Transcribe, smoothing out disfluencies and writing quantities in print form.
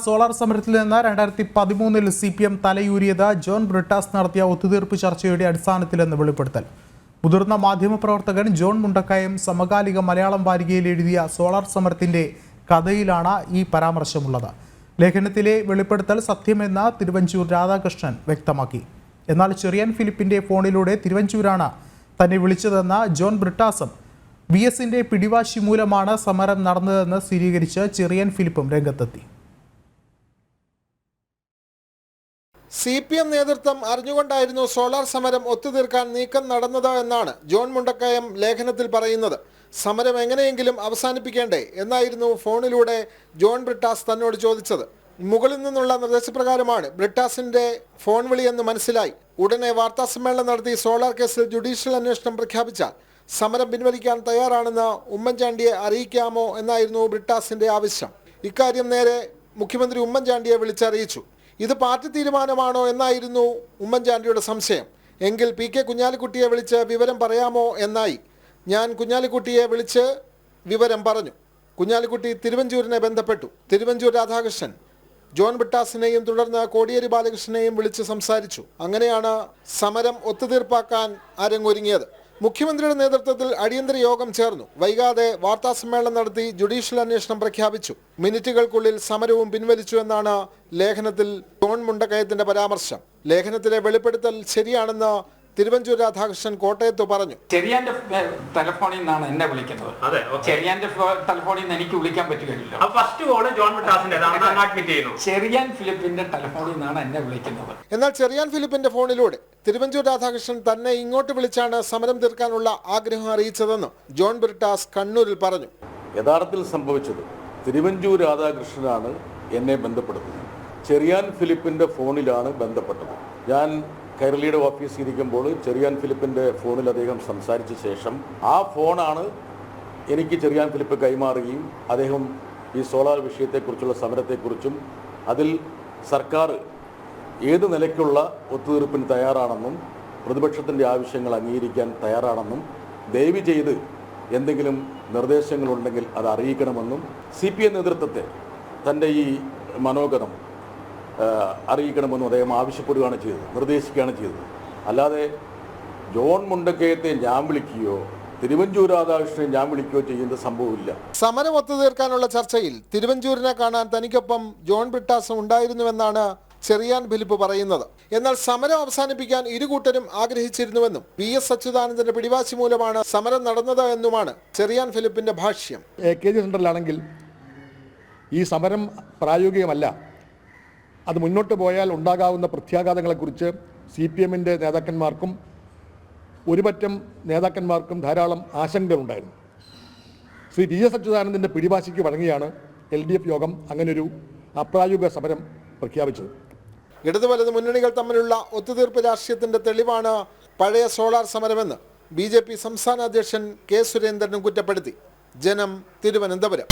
Solar സമരത്തിൽ നിന്ന് 2013 CPM തലയൂരിയത് John Brittas നടത്തിയ ഒത്തുതീർപ്പ് ചർച്ചയുടെ അടിസ്ഥാനത്തിലെന്ന് വെളിപ്പെടുത്തൽ. മുതിർന്ന മാധ്യമപ്രവർത്തകൻ ജോൺ മുണ്ടക്കയം സമകാലിക മലയാളം വാരികയിൽ എഴുതിയ സോളാർ സമരത്തിന്റെ കഥയിലാണ് ഈ പരാമർശമുള്ളത്. ലേഖനത്തിലെ വെളിപ്പെടുത്തൽ സത്യമെന്ന് തിരുവഞ്ചൂർ രാധാകൃഷ്ണൻ വ്യക്തമാക്കി. എന്നാൽ ചെറിയാൻ ഫിലിപ്പിന്റെ ഫോണിലൂടെ തിരുവഞ്ചൂരാണ് തന്നെ വിളിച്ചതെന്ന ജോൺ ബ്രിട്ടാസും VSന്റെ പിടിവാശി മൂലമാണ് സമരം നടന്നതെന്ന് സ്ഥിരീകരിച്ച് ചെറിയാൻ ഫിലിപ്പും രംഗത്തെത്തി. CPM നേതൃത്വം അറിഞ്ഞുകൊണ്ടായിരുന്നു സോളാർ സമരം ഒത്തുതീർക്കാൻ നീക്കം നടന്നത് എന്നാണ് ജോൺ മുണ്ടക്കയം ലേഖനത്തിൽ പറയുന്നത്. സമരം എങ്ങനെയെങ്കിലും അവസാനിപ്പിക്കേണ്ടേ എന്നായിരുന്നു ഫോണിലൂടെ ജോൺ ബ്രിട്ടാസ് തന്നോട് ചോദിച്ചത്. മുകളിൽ നിന്നുള്ള നിർദ്ദേശപ്രകാരമാണ് ബ്രിട്ടാസിന്റെ ഫോൺ വിളിയെന്ന് മനസ്സിലായി. ഉടനെ വാർത്താസമ്മേളനം നടത്തി സോളാർ കേസിൽ ജുഡീഷ്യൽ അന്വേഷണം പ്രഖ്യാപിച്ചാൽ സമരം പിൻവലിക്കാൻ തയ്യാറാണെന്ന് ഉമ്മൻചാണ്ടിയെ അറിയിക്കാമോ എന്നായിരുന്നു ബ്രിട്ടാസിന്റെ ആവശ്യം. ഇക്കാര്യം നേരെ മുഖ്യമന്ത്രി ഉമ്മൻചാണ്ടിയെ വിളിച്ചറിയിച്ചു. ഇത് പാർട്ടി തീരുമാനമാണോ എന്നായിരുന്നു ഉമ്മൻചാണ്ടിയുടെ സംശയം. എങ്കിൽ PK കുഞ്ഞാലിക്കുട്ടിയെ വിളിച്ച് വിവരം പറയാമോ എന്നായി. ഞാൻ കുഞ്ഞാലിക്കുട്ടിയെ വിളിച്ച് വിവരം പറഞ്ഞു. കുഞ്ഞാലിക്കുട്ടി തിരുവഞ്ചൂരിനെ ബന്ധപ്പെട്ടു. തിരുവഞ്ചൂർ രാധാകൃഷ്ണൻ ജോൺ ബ്രിട്ടാസിനെയും തുടർന്ന് കോടിയേരി ബാലകൃഷ്ണനെയും വിളിച്ച് സംസാരിച്ചു. അങ്ങനെയാണ് സമരം ഒത്തുതീർപ്പാക്കാൻ അരങ്ങൊരുങ്ങിയത്. മുഖ്യമന്ത്രിയുടെ നേതൃത്വത്തിൽ അടിയന്തര യോഗം ചേർന്നു. വൈകാതെ വാർത്താസമ്മേളനം നടത്തി ജുഡീഷ്യൽ അന്വേഷണം പ്രഖ്യാപിച്ചു. മിനിറ്റുകൾക്കുള്ളിൽ സമരവും പിൻവലിച്ചു എന്നാണ് ലേഖനത്തിൽ ജോൺ മുണ്ടക്കയത്തിന്റെ പരാമർശം. ലേഖനത്തിലെ വെളിപ്പെടുത്തൽ ശരിയാണെന്ന് തിരുവഞ്ചൂർ രാധാകൃഷ്ണൻ കോട്ടയത്ത് പറഞ്ഞു. ചെറിയാന്റെ ടെലിഫോണിൽ നിന്നാണ് എന്നെ വിളിക്കുന്നത്. ചെറിയാന്റെ ടെലിഫോണിൽ നിന്ന് എനിക്ക് വിളിക്കാൻ പറ്റുകയില്ല. ചെറിയാൻ ഫിലിപ്പിന്റെ ടെലിഫോണിൽ നിന്നാണ് എന്നെ വിളിക്കുന്നത്. എന്നാൽ ചെറിയാൻ ഫിലിപ്പിന്റെ ഫോണിലൂടെ തിരുവഞ്ചൂർ രാധാകൃഷ്ണൻ തന്നെ ഇങ്ങോട്ട് വിളിച്ചാണ് സമരം തീർക്കാനുള്ള ആഗ്രഹം അറിയിച്ചതെന്ന് ജോൺ ബ്രിട്ടാസ് കണ്ണൂരിൽ പറഞ്ഞു. യഥാർത്ഥത്തിൽ സംഭവിച്ചത് തിരുവഞ്ചൂർ രാധാകൃഷ്ണനാണ് എന്നെ ബന്ധപ്പെടുന്നത്. ചെറിയാൻ ഫിലിപ്പിന്റെ ഫോണിലാണ് ബന്ധപ്പെട്ടത്. ഞാൻ കൈരളിയുടെ ഓഫീസിൽ ഇരിക്കുമ്പോൾ ചെറിയാൻ ഫിലിപ്പിൻ്റെ ഫോണിൽ അദ്ദേഹം സംസാരിച്ച ശേഷം ആ ഫോണാണ് എനിക്ക് ചെറിയാൻ ഫിലിപ്പ് കൈമാറുകയും അദ്ദേഹം ഈ സോളാർ വിഷയത്തെക്കുറിച്ചുള്ള സമരത്തെക്കുറിച്ചും അതിൽ സർക്കാർ ഏത് നിലയ്ക്കുള്ള ഒത്തുതീർപ്പിന് തയ്യാറാണെന്നും പ്രതിപക്ഷത്തിൻ്റെ ആവശ്യങ്ങൾ അംഗീകരിക്കാൻ തയ്യാറാണെന്നും ദയവ് ചെയ്ത് എന്തെങ്കിലും നിർദ്ദേശങ്ങളുണ്ടെങ്കിൽ അത് അറിയിക്കണമെന്നും CPM നേതൃത്വത്തെ തൻ്റെ ഈ മനോഗതം അറിയിക്കണമെന്നും അദ്ദേഹം ആവശ്യപ്പെടുകയാണ് ചെയ്തത്, നിർദ്ദേശിക്കുകയാണ് ചെയ്തത്. അല്ലാതെ ജോൺ മുണ്ടക്കയത്തെ ഞാൻ വിളിക്കുകയോ തിരുവഞ്ചൂർ രാധാകൃഷ്ണനെ ഞാൻ വിളിക്കുകയോ ചെയ്യുന്ന സംഭവമില്ല. സമരം ഒത്തുതീർക്കാനുള്ള ചർച്ചയിൽ തിരുവഞ്ചൂരിനെ കാണാൻ തനിക്കൊപ്പം ജോൺ ബ്രിട്ടാസ് ഉണ്ടായിരുന്നുവെന്നാണ് ചെറിയാൻ ഫിലിപ്പ് പറയുന്നത്. എന്നാൽ സമരം അവസാനിപ്പിക്കാൻ ഇരുകൂട്ടരും ആഗ്രഹിച്ചിരുന്നുവെന്നും VS അച്യുതാനന്ദന്റെ പിടിവാശി മൂലമാണ് സമരം നടന്നത് എന്നുമാണ് ചെറിയാൻ ഫിലിപ്പിന്റെ ഭാഷ്യം. AKG സെന്ററിലാണെങ്കിൽ ഈ സമരം പ്രായോഗികമല്ല. അത് മുന്നോട്ട് പോയാൽ ഉണ്ടാകാവുന്ന പ്രത്യാഘാതങ്ങളെക്കുറിച്ച് CPMന്റെ നേതാക്കന്മാർക്കും ഒരുപറ്റം നേതാക്കന്മാർക്കും ധാരാളം ആശങ്കകളുണ്ടായിരുന്നു. ശ്രീ VS അച്യുതാനന്ദൻ്റെ പിടിവാശിക്ക് വഴങ്ങിയാണ് LDF യോഗം അങ്ങനൊരു അപ്രായോഗിക സമരം പ്രഖ്യാപിച്ചത്. ഇടതു വലത് മുന്നണികൾ തമ്മിലുള്ള ഒത്തുതീർപ്പ് രാഷ്ട്രീയത്തിന്റെ തെളിവാണ് പഴയ സോളാർ സമരമെന്ന് BJP സംസ്ഥാന അധ്യക്ഷൻ K. സുരേന്ദ്രനും കുറ്റപ്പെടുത്തി. ജനം, തിരുവനന്തപുരം.